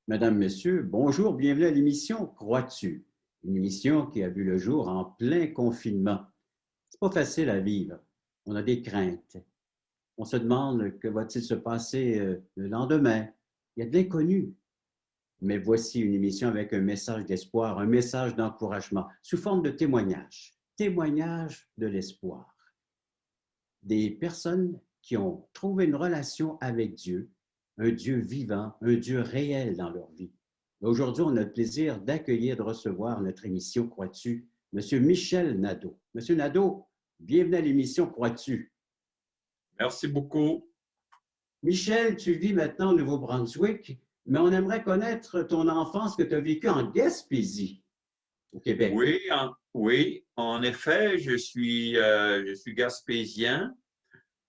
Mesdames, Messieurs, bonjour, bienvenue à l'émission Crois-tu? Une émission qui a vu le jour en plein confinement. C'est pas facile à vivre. On a des craintes. On se demande que va-t-il se passer le lendemain. Il y a de l'inconnu. Mais voici une émission avec un message d'espoir, un message d'encouragement, sous forme de témoignage. Témoignage de l'espoir. Des personnes qui ont trouvé une relation avec Dieu, un Dieu vivant, un Dieu réel dans leur vie. Aujourd'hui, on a le plaisir d'accueillir, de recevoir notre émission Crois-tu, M. Michel Nadeau. M. Nadeau, bienvenue à l'émission Crois-tu. Merci beaucoup. Michel, tu vis maintenant au Nouveau-Brunswick, mais on aimerait connaître ton enfance que tu as vécue en Gaspésie, au Québec. Oui, en effet, je suis gaspésien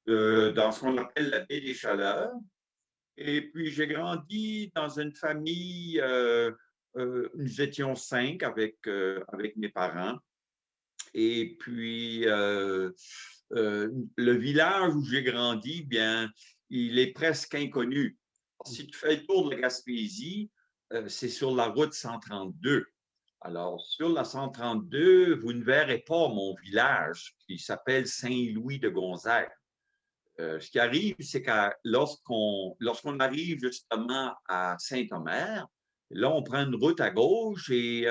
dans ce qu'on appelle la baie des Chaleurs. Et puis, j'ai grandi dans une famille, nous étions 5 avec mes parents. Et puis, le village où j'ai grandi, bien, il est presque inconnu. Si tu fais le tour de la Gaspésie, c'est sur la route 132. Alors, sur la 132, vous ne verrez pas mon village qui s'appelle Saint-Louis de Gonzague. Ce qui arrive, c'est que lorsqu'on arrive justement à Saint-Omer, là, on prend une route à gauche et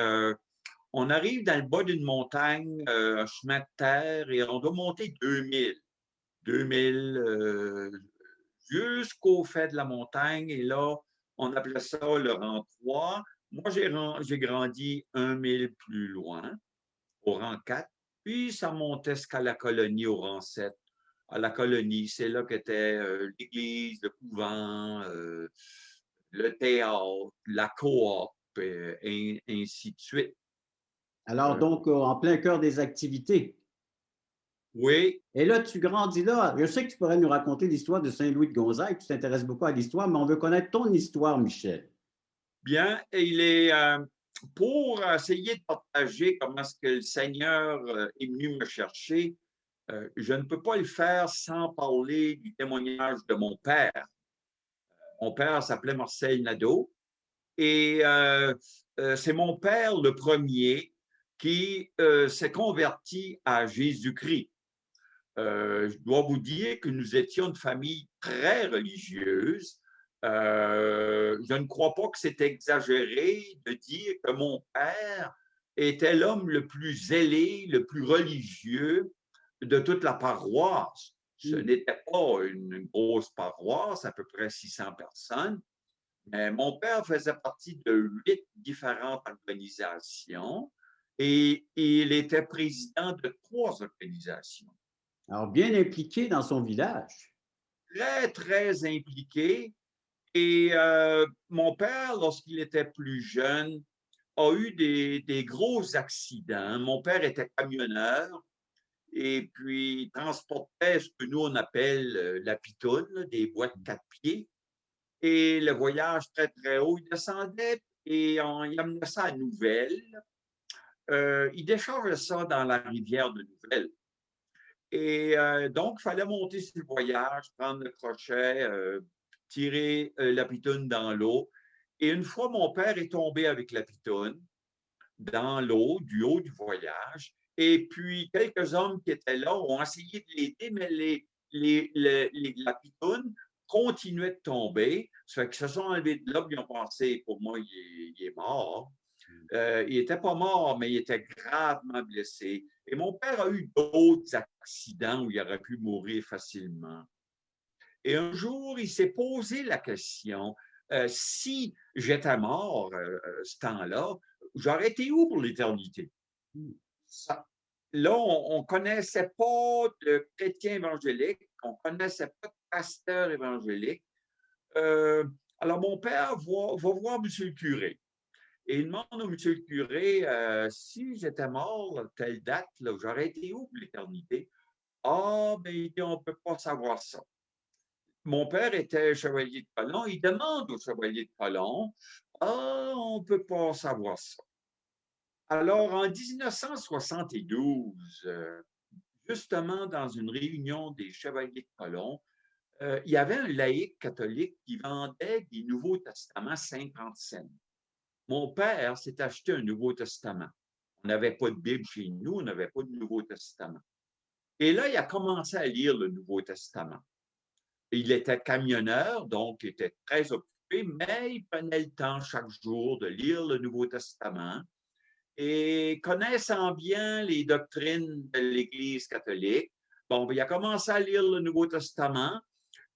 on arrive dans le bas d'une montagne, un chemin de terre, et on doit monter 2000 jusqu'au fait de la montagne. Et là, on appelait ça le rang 3. Moi, j'ai grandi 1000 plus loin, au rang 4. Puis, ça montait jusqu'à la colonie, au rang 7. À la colonie, c'est là qu'était l'église, le couvent, le théâtre, la coop, et ainsi de suite. Alors, Euh, donc, en plein cœur des activités. oui, Et là, tu grandis là. Je sais que tu pourrais nous raconter l'histoire de Saint-Louis de Gonzague. Tu t'intéresses beaucoup à l'histoire, mais on veut connaître ton histoire, Michel. bien, et il est pour essayer de partager comment est-ce que le Seigneur est venu me chercher. Je ne peux pas le faire sans parler du témoignage de mon père. Mon père s'appelait Marcel Nadeau et c'est mon père le premier qui s'est converti à Jésus-Christ. Je dois vous dire que nous étions une famille très religieuse. Je ne crois pas que c'est exagéré de dire que mon père était l'homme le plus zélé, le plus religieux de toute la paroisse. Ce Hmm. n'était pas une grosse paroisse, à peu près 600 personnes, mais mon père faisait partie de 8 différentes organisations et il était président de 3 organisations. Alors, bien impliqué dans son village. Très, très impliqué. Et mon père, lorsqu'il était plus jeune, a eu des gros accidents. Mon père était camionneur et puis il transportait ce que nous, on appelle la pitoune, des boîtes 4 pieds. Et le voyage très, très haut, il descendait et il amenait ça à Nouvelle. Il déchargeait ça dans la rivière de Nouvelle. Et donc, il fallait monter sur le voyage, prendre le crochet, tirer la pitoune dans l'eau. Et une fois, mon père est tombé avec la pitoune dans l'eau, du haut du voyage. Et puis, quelques hommes qui étaient là ont essayé de l'aider, mais la pitoune continuait de tomber. Ça fait qu'ils se sont enlevés de là, puis ils ont pensé, pour moi, il est mort. Il n'était pas mort, mais il était gravement blessé. Et mon père a eu d'autres accidents où il aurait pu mourir facilement. Et un jour, il s'est posé la question, si j'étais mort ce temps-là, j'aurais été où pour l'éternité? Hmm. Là, on ne connaissait pas de chrétien évangélique, on ne connaissait pas de pasteur évangélique. Euh, alors, mon père va voir M. le curé. Et il demande au monsieur le curé, si j'étais mort, telle date, là, j'aurais été où pour l'éternité? Ah, ben, il dit, on ne peut pas savoir ça. Mon père était chevalier de colon. Il demande au chevalier de colon, ah, on ne peut pas savoir ça. Alors, en 1972, justement dans une réunion des chevaliers de colon, il y avait un laïc catholique qui vendait des Nouveaux Testaments 50 cents. Mon père s'est acheté un Nouveau Testament. On n'avait pas de Bible chez nous, on n'avait pas de Nouveau Testament. Et là, il a commencé à lire le Nouveau Testament. Il était camionneur, donc il était très occupé, mais il prenait le temps chaque jour de lire le Nouveau Testament. Et connaissant bien les doctrines de l'Église catholique, bon, il a commencé à lire le Nouveau Testament.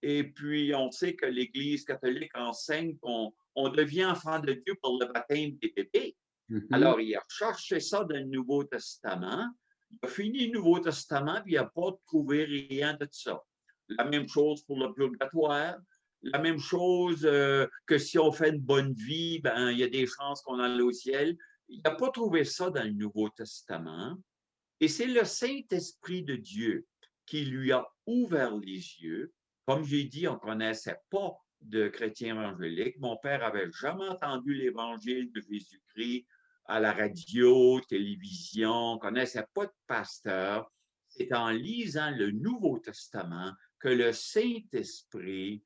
Et puis, on sait que l'Église catholique enseigne qu'on devient enfant de Dieu pour le baptême des bébés. Mhm. Alors, il a cherché ça dans le Nouveau Testament. Il a fini le Nouveau Testament, puis il n'a pas trouvé rien de ça. La même chose pour le purgatoire. La même chose que si on fait une bonne vie, ben, il y a des chances qu'on aille au ciel. Il n'a pas trouvé ça dans le Nouveau Testament. Et c'est le Saint-Esprit de Dieu qui lui a ouvert les yeux. Comme j'ai dit, on ne connaissait pas de chrétiens évangéliques. Mon père n'avait jamais entendu l'évangile de Jésus-Christ à la radio, télévision, on ne connaissait pas de pasteur. C'est en lisant le Nouveau Testament que le Saint-Esprit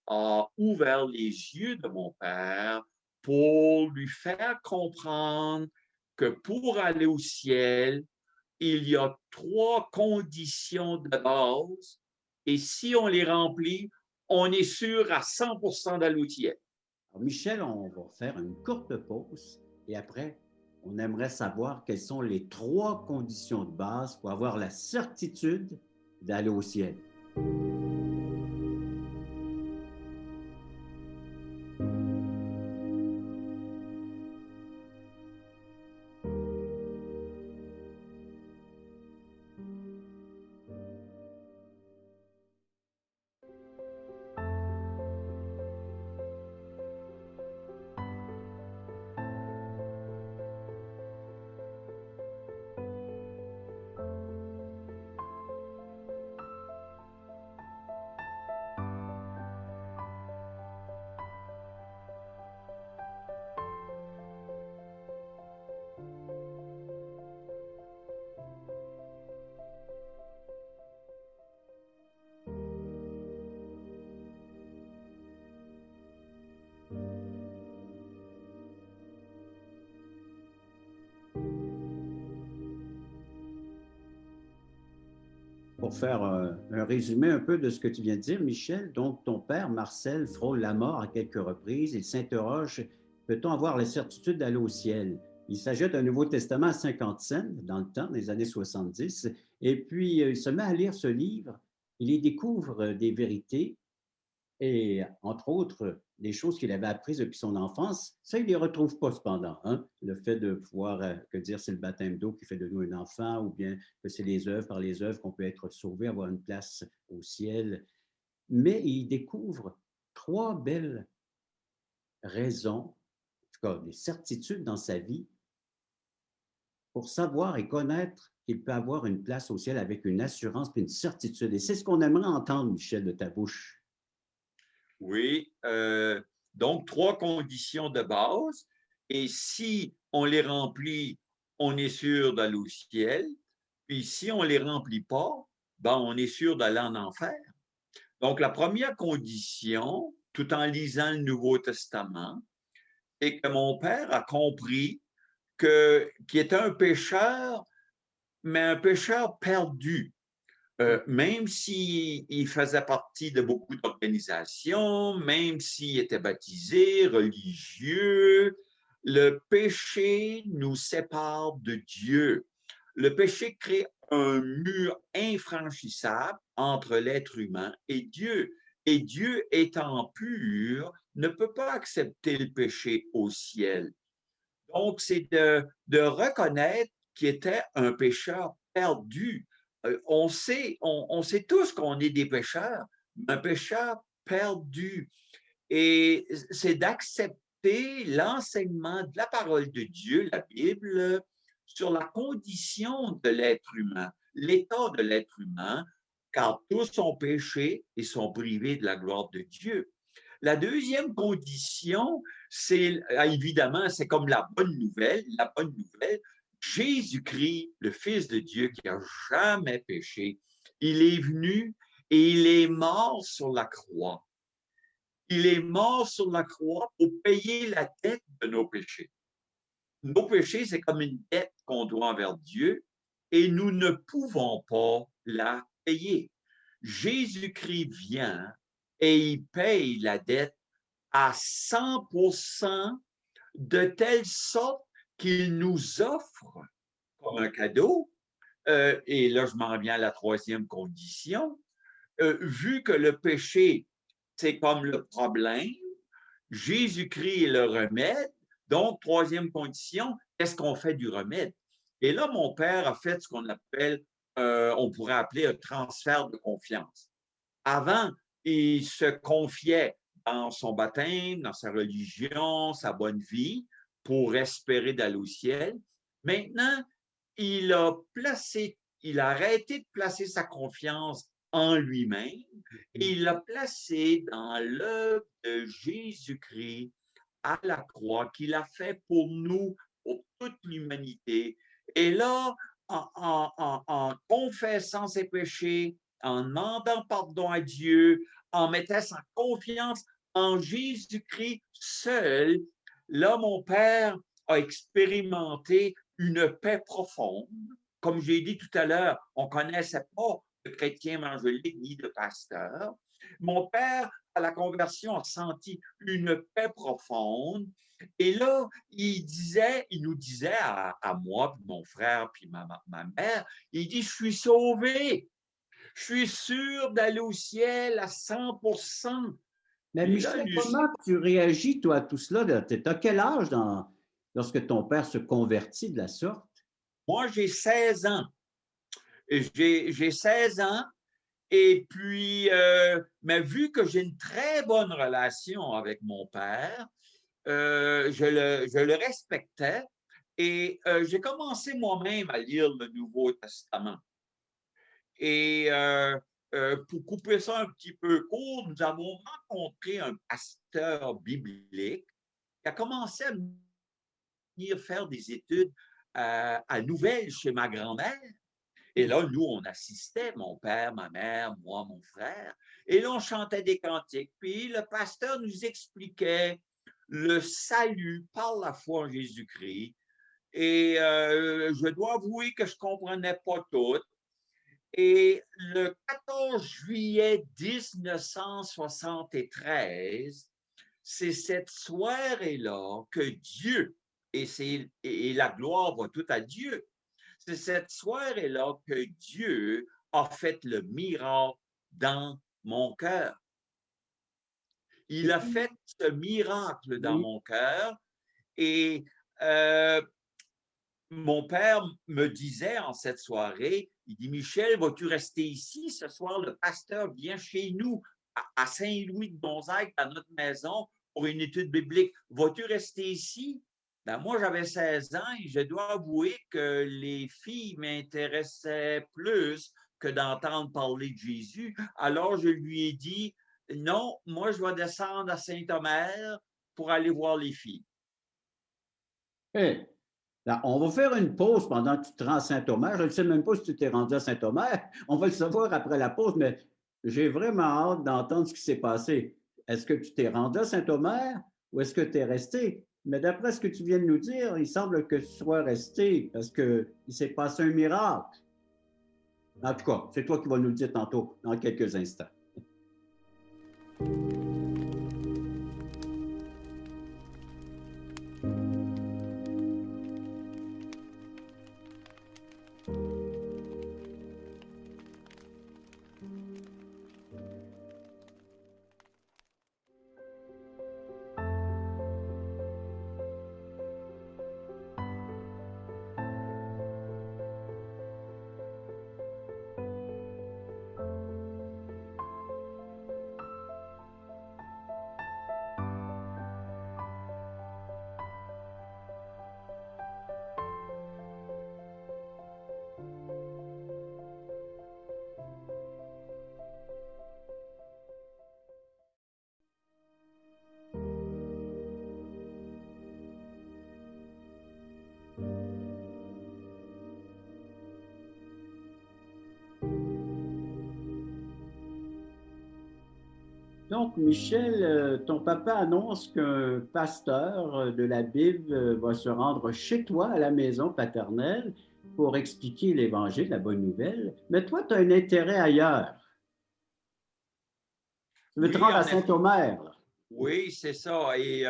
a ouvert les yeux de mon père pour lui faire comprendre que pour aller au ciel, il y a 3 conditions de base et si on les remplit, on est sûr à 100% d'aller au ciel. Alors, Michel, on va faire une courte pause et après, on aimerait savoir quelles sont les 3 conditions de base pour avoir la certitude d'aller au ciel. Pour faire un résumé un peu de ce que tu viens de dire, Michel, donc ton père, Marcel, frôle la mort à quelques reprises. Il s'interroge, peut-on avoir la certitude d'aller au ciel? Il s'agit d'un Nouveau Testament à 50 cents dans le temps, dans les années 70. Et puis, il se met à lire ce livre. Il y découvre des vérités et, entre autres, des choses qu'il avait apprises depuis son enfance. Ça, il ne les retrouve pas cependant. Hein? Le fait de pouvoir, que dire, c'est le baptême d'eau qui fait de nous un enfant, ou bien que c'est les œuvres, par les œuvres qu'on peut être sauvé, avoir une place au ciel. Mais il découvre 3 belles raisons, en tout cas des certitudes dans sa vie, pour savoir et connaître qu'il peut avoir une place au ciel avec une assurance et une certitude. Et c'est ce qu'on aimerait entendre, Michel, de ta bouche. Oui, donc 3 conditions de base. Et si on les remplit, on est sûr d'aller au ciel. Puis si on ne les remplit pas, ben, on est sûr d'aller en enfer. Donc la première condition, tout en lisant le Nouveau Testament, c'est que mon père a compris qu'il était un pécheur, mais un pécheur perdu. Même s'il faisait partie de beaucoup d'organisations, même s'il était baptisé, religieux, le péché nous sépare de Dieu. Le péché crée un mur infranchissable entre l'être humain et Dieu. Et Dieu étant pur, ne peut pas accepter le péché au ciel. Donc, c'est de reconnaître qu'il était un pécheur perdu. On sait tous qu'on est des pécheurs, un pécheur perdu. Et c'est d'accepter l'enseignement de la parole de Dieu, la Bible, sur la condition de l'être humain, l'état de l'être humain, car tous ont péché et sont privés de la gloire de Dieu. La deuxième condition, c'est évidemment, c'est comme la bonne nouvelle. La bonne nouvelle, Jésus-Christ, le Fils de Dieu qui n'a jamais péché, il est venu et il est mort sur la croix. Il est mort sur la croix pour payer la dette de nos péchés. Nos péchés, c'est comme une dette qu'on doit envers Dieu et nous ne pouvons pas la payer. Jésus-Christ vient et il paye la dette à 100% de telle sorte qu'il nous offre comme un cadeau. Et là, je m'en reviens à la troisième condition. Vu que le péché, c'est comme le problème, Jésus-Christ est le remède. Donc, troisième condition, qu'est-ce qu'on fait du remède? Et là, mon père a fait ce qu'on appelle, on pourrait appeler un transfert de confiance. Avant, il se confiait dans son baptême, dans sa religion, sa bonne vie, pour espérer d'aller au ciel. Maintenant, il a arrêté de placer sa confiance en lui-même et il l'a placé dans l'œuvre de Jésus-Christ à la croix qu'il a fait pour nous, pour toute l'humanité. Et là, en confessant ses péchés, en demandant pardon à Dieu, en mettant sa confiance en Jésus-Christ seul, là, mon père a expérimenté une paix profonde. Comme j'ai dit tout à l'heure, on ne connaissait pas de chrétien évangélique ni de pasteur. Mon père, à la conversion, a senti une paix profonde. Et là, il nous disait à moi, puis mon frère, puis ma mère, il dit, je suis sauvé. Je suis sûr d'aller au ciel à 100%. Mais Et là, Michel, comment tu réagis, toi, à tout cela? Tu as quel âge lorsque ton père se convertit de la sorte? moi, j'ai 16 ans. J'ai 16 ans. Et puis, mais vu que j'ai une très bonne relation avec mon père, je le respectais et j'ai commencé moi-même à lire le Nouveau Testament. Et pour couper ça un petit peu court, nous avons rencontré un pasteur biblique qui a commencé à venir faire des études à Nouvelles chez ma grand-mère. Et là, nous, on assistait, mon père, ma mère, moi, mon frère, et là, on chantait des cantiques. Puis le pasteur nous expliquait le salut par la foi en Jésus-Christ. Et je dois avouer que je ne comprenais pas tout. Et le 14 juillet 1973, c'est cette soirée-là que Dieu, et la gloire va tout à Dieu, c'est cette soirée-là que Dieu a fait le miracle dans mon cœur. Il a fait ce miracle dans Oui. mon cœur et euh, mon père me disait en cette soirée, il dit, Michel, vas-tu rester ici? Ce soir, le pasteur vient chez nous à Saint-Louis-de-Gonzague, à notre maison, pour une étude biblique. Vas-tu rester ici? Ben, moi, j'avais 16 ans et je dois avouer que les filles m'intéressaient plus que d'entendre parler de Jésus. Alors, je lui ai dit, non, moi, je vais descendre à Saint-Omer pour aller voir les filles. Hey, là, on va faire une pause pendant que tu te rends à Saint-Omer. Je ne sais même pas si tu t'es rendu à Saint-Omer. On va le savoir après la pause, mais j'ai vraiment hâte d'entendre ce qui s'est passé. Est-ce que tu t'es rendu à Saint-Omer ou est-ce que tu es resté? Mais d'après ce que tu viens de nous dire, il semble que tu sois resté parce qu'il s'est passé un miracle. En tout cas, c'est toi qui vas nous le dire tantôt, dans quelques instants. Donc, Michel, ton papa annonce qu'un pasteur de la Bible va se rendre chez toi à la maison paternelle pour expliquer l'Évangile, la bonne nouvelle. Mais toi, tu as un intérêt ailleurs. Tu veux te Oui, rendre à en effet, Saint-Omer, là. oui, c'est ça. Et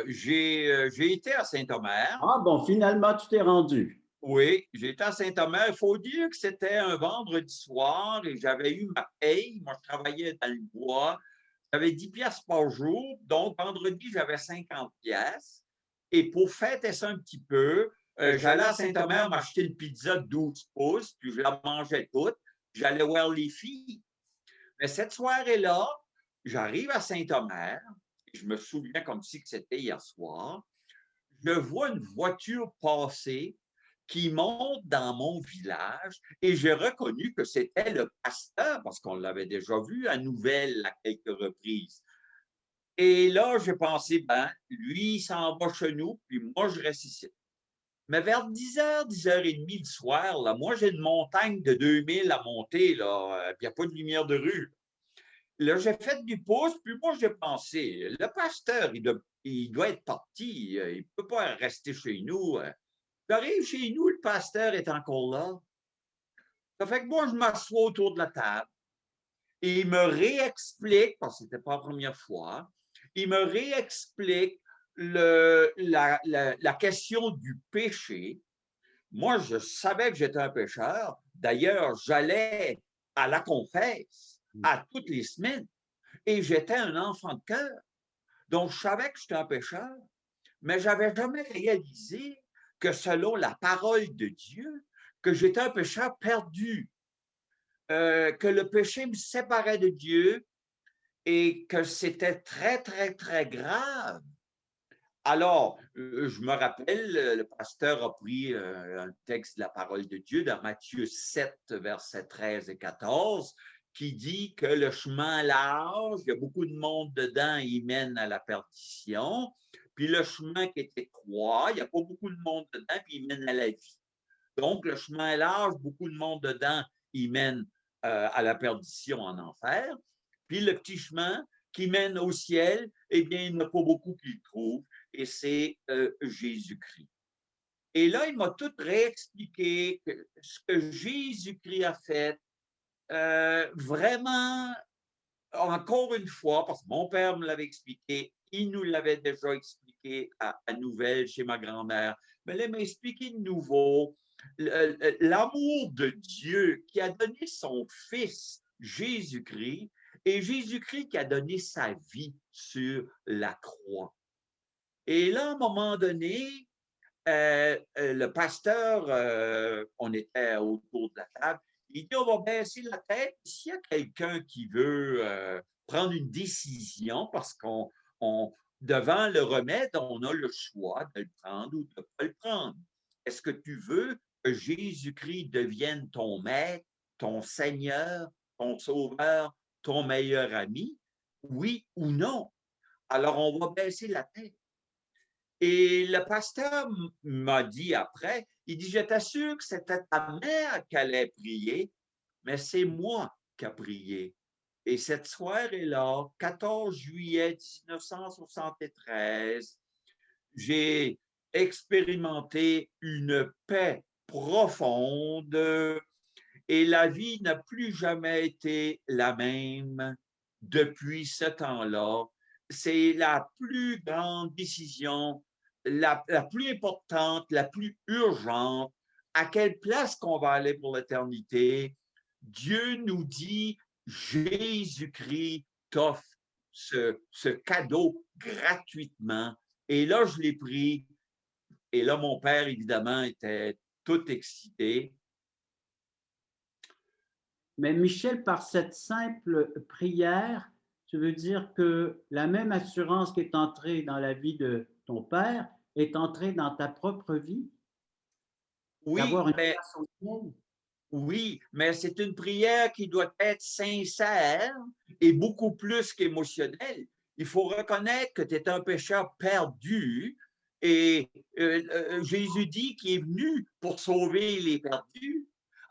j'ai été à Saint-Omer. Ah bon, finalement, tu t'es rendu. Oui, j'ai été à Saint-Omer. Il faut dire que c'était un vendredi soir et j'avais eu ma paye. Moi, je travaillais dans le bois. J'avais 10 piastres par jour. Donc, vendredi, j'avais 50 piastres. Et pour fêter ça un petit peu, j'allais à Saint-Omer m'acheter une pizza de 12 pouces, puis je la mangeais toute. J'allais voir les filles. Mais cette soirée-là, j'arrive à Saint-Omer. Je me souviens comme si c'était hier soir. Je vois une voiture passer qui monte dans mon village et j'ai reconnu que c'était le pasteur parce qu'on l'avait déjà vu à Nouvelle à quelques reprises. Et là, j'ai pensé, ben, lui, il s'en va chez nous, puis moi, je reste ici. Mais vers 10h, 10h30 du soir, là, moi, j'ai une montagne de 2000 à monter, là, puis il n'y a pas de lumière de rue. Là, j'ai fait du pouce, puis moi, j'ai pensé, le pasteur, il doit être parti, il ne peut pas rester chez nous. J'arrive chez nous, le pasteur est encore là. Ça fait que moi, je m'assois autour de la table et il me réexplique, parce que ce n'était pas la première fois, il me réexplique la question du péché. Moi, je savais que j'étais un pécheur. D'ailleurs, j'allais à la confesse à toutes les semaines et j'étais un enfant de cœur. Donc, je savais que j'étais un pécheur, mais je n'avais jamais réalisé que selon la parole de Dieu, que j'étais un pécheur perdu, que le péché me séparait de Dieu et que c'était très, très, très grave. Alors, je me rappelle, le pasteur a pris un texte de la parole de Dieu dans Matthieu 7, versets 13 et 14, qui dit que le chemin large, il y a beaucoup de monde dedans, il mène à la perdition. Puis le chemin qui est étroit, il n'y a pas beaucoup de monde dedans, puis il mène à la vie. Donc, le chemin large, beaucoup de monde dedans, il mène à la perdition en enfer. Puis le petit chemin qui mène au ciel, eh bien, il n'y en a pas beaucoup qui le trouvent, et c'est Jésus-Christ. Et là, il m'a tout réexpliqué ce que Jésus-Christ a fait. Vraiment, encore une fois, parce que mon père me l'avait expliqué, il nous l'avait déjà expliqué à Nouvelle chez ma grand-mère, mais là, il m'a expliqué de nouveau l'amour de Dieu qui a donné son Fils Jésus-Christ et Jésus-Christ qui a donné sa vie sur la croix. Et là, à un moment donné, le pasteur, on était autour de la table, il dit, on va baisser la tête. S'il y a quelqu'un qui veut prendre une décision, parce devant le remède, on a le choix de le prendre ou de ne pas le prendre. Est-ce que tu veux que Jésus-Christ devienne ton maître, ton Seigneur, ton Sauveur, ton meilleur ami? Oui ou non? Alors, on va baisser la tête. Et le pasteur m'a dit après, il dit, je t'assure que c'était ta mère qui allait prier, mais c'est moi qui a prié. Et cette soirée-là, 14 juillet 1973, j'ai expérimenté une paix profonde et la vie n'a plus jamais été la même depuis ce temps-là. C'est la plus grande décision, la plus importante, la plus urgente. À quelle place qu'on va aller pour l'éternité? Dieu nous dit, Jésus-Christ t'offre ce cadeau gratuitement. Et là, je l'ai pris. Et là, mon père, évidemment, était tout excité. Mais Michel, par cette simple prière, tu veux dire que la même assurance qui est entrée dans la vie de ton père est entrée dans ta propre vie, Oui, d'avoir une mais place au ciel? Oui, mais c'est une prière qui doit être sincère et beaucoup plus qu'émotionnelle. Il faut reconnaître que tu es un pécheur perdu et Jésus dit qu'il est venu pour sauver les perdus.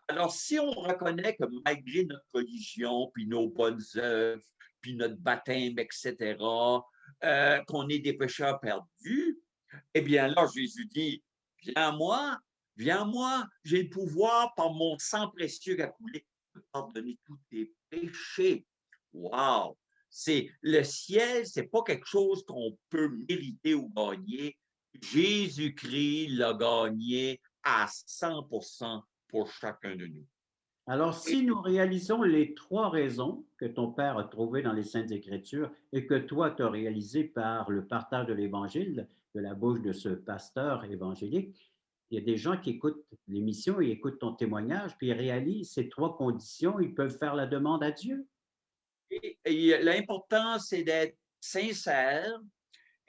Alors, si on reconnaît que malgré notre religion, puis nos bonnes œuvres, puis notre baptême, etc., qu'on est des pécheurs perdus, eh bien là, Jésus dit, viens à moi, j'ai le pouvoir par mon sang précieux qui a coulé de pardonner tous tes péchés. Wow! C'est le ciel, c'est pas quelque chose qu'on peut mériter ou gagner. Jésus-Christ l'a gagné à 100% pour chacun de nous. Alors, si nous réalisons les trois raisons que ton Père a trouvées dans les Saintes Écritures et que toi, tu as réalisées par le partage de l'Évangile de la bouche de ce pasteur évangélique, il y a des gens qui écoutent l'émission, ils écoutent ton témoignage, puis ils réalisent ces trois conditions, ils peuvent faire la demande à Dieu. Et l'important, c'est d'être sincère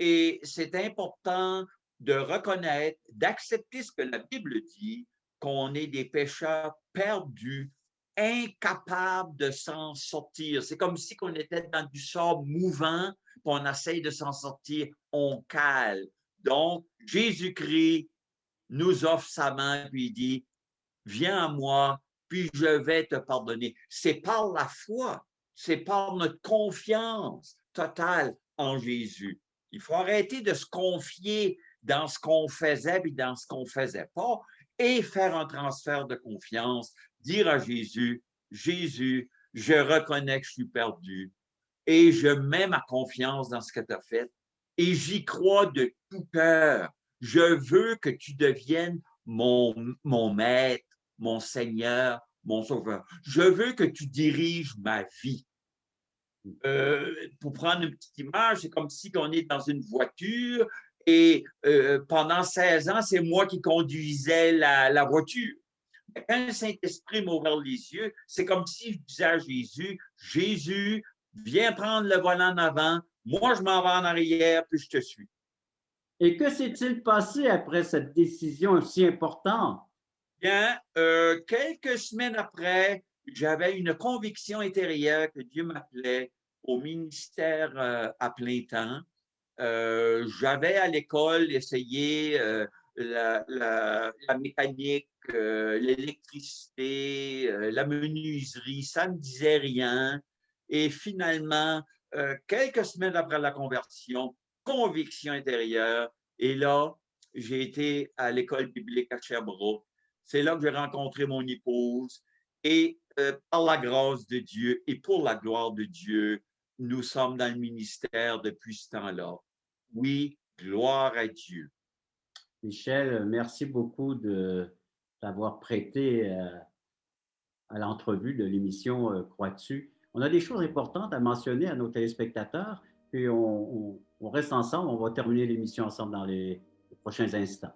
et c'est important de reconnaître, d'accepter ce que la Bible dit, qu'on est des pécheurs perdus, incapables de s'en sortir. C'est comme si on était dans du sable mouvant, puis on essaye de s'en sortir, on cale. Donc, Jésus-Christ nous offre sa main, puis il dit, viens à moi, puis je vais te pardonner. C'est par la foi, c'est par notre confiance totale en Jésus. Il faut arrêter de se confier dans ce qu'on faisait et dans ce qu'on ne faisait pas et faire un transfert de confiance, dire à Jésus, Jésus, je reconnais que je suis perdu et je mets ma confiance dans ce que tu as fait et j'y crois de tout cœur. Je veux que tu deviennes mon maître, mon Seigneur, mon Sauveur. Je veux que tu diriges ma vie. Pour prendre une petite image, c'est comme si on est dans une voiture et pendant 16 ans, c'est moi qui conduisais la voiture. Mais quand le Saint-Esprit m'a ouvert les yeux, c'est comme si je disais à Jésus, Jésus, viens prendre le volant en avant, moi je m'en vais en arrière, puis je te suis. Et que s'est-il passé après cette décision si importante? Bien, quelques semaines après, j'avais une conviction intérieure que Dieu m'appelait au ministère à plein temps. J'avais à l'école essayé la mécanique, l'électricité, la menuiserie, ça ne me disait rien. Et finalement, quelques semaines après la conversion, conviction intérieure. Et là, j'ai été à l'école biblique à Sherbrooke. C'est là que j'ai rencontré mon épouse. Et par la grâce de Dieu et pour la gloire de Dieu, nous sommes dans le ministère depuis ce temps-là. Oui, gloire à Dieu. Michel, merci beaucoup de t'avoir prêté à l'entrevue de l'émission Croix-dessus. On a des choses importantes à mentionner à nos téléspectateurs, puis on reste ensemble, on va terminer l'émission ensemble dans les prochains instants.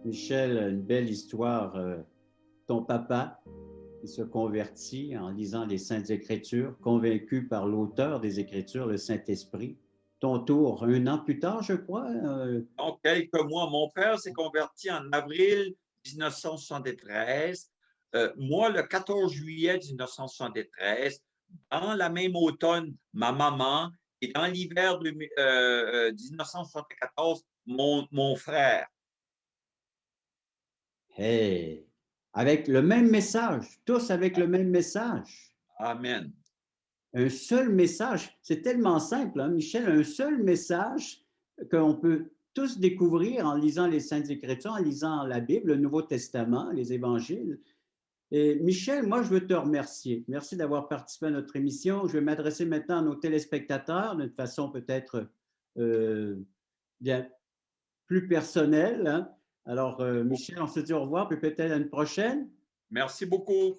Michel, une belle histoire. Ton papa, il se convertit en lisant les Saintes Écritures, convaincu par l'auteur des Écritures, le Saint-Esprit. Ton tour, un an plus tard, je crois. Donc, quelques mois, mon père s'est converti en avril 1973. Moi, le 14 juillet 1973, dans la même automne, ma maman, et dans l'hiver de 1974, mon frère. Hey, avec le même message, tous avec le même message. Amen. Un seul message, c'est tellement simple, hein, Michel, un seul message qu'on peut tous découvrir en lisant les Saintes Écritures, en lisant la Bible, le Nouveau Testament, les Évangiles. Et Michel, moi, je veux te remercier. Merci d'avoir participé à notre émission. Je vais m'adresser maintenant à nos téléspectateurs d'une façon peut-être euh, bien plus personnelle, hein. Alors, Michel, on se dit au revoir, puis peut-être à une prochaine. Merci beaucoup.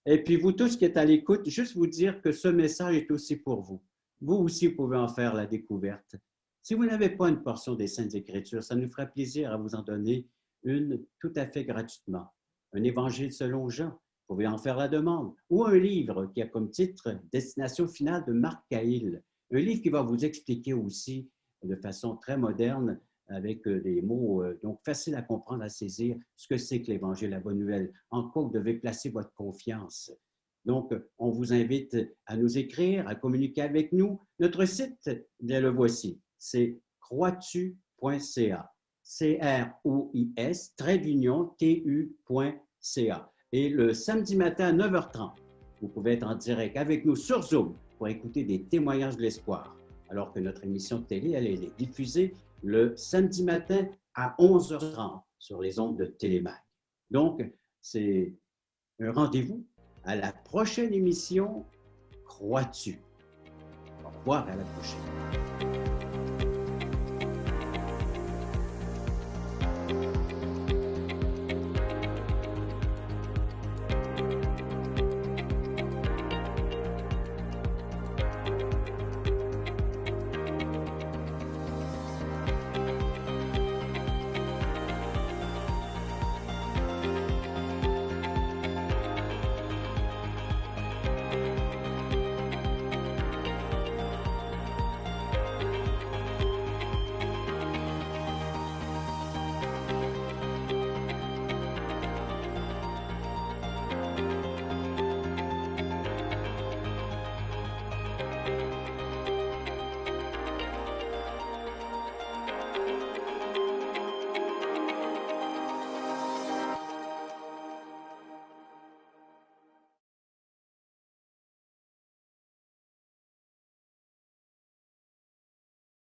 Et puis, vous tous qui êtes à l'écoute, juste vous dire que ce message est aussi pour vous. Vous aussi, vous pouvez en faire la découverte. Si vous n'avez pas une portion des Saintes Écritures, ça nous fera plaisir à vous en donner une tout à fait gratuitement. Un évangile selon Jean, vous pouvez en faire la demande. Ou un livre qui a comme titre Destination finale de Marc Cahill. Un livre qui va vous expliquer aussi de façon très moderne avec des mots donc faciles à comprendre, à saisir, ce que c'est que l'Évangile, la bonne nouvelle, en quoi vous devez placer votre confiance. Donc, on vous invite à nous écrire, à communiquer avec nous. Notre site, bien le voici, c'est croitu.ca, C-R-O-I-S, trait d'union, T-U.ca. Et le samedi matin à 9h30, vous pouvez être en direct avec nous sur Zoom pour écouter des témoignages de l'espoir, alors que notre émission de télé, elle est diffusée le samedi matin à 11h30 sur les ondes de Télémag. Donc, c'est un rendez-vous à la prochaine émission Crois-tu? Au revoir, à la prochaine.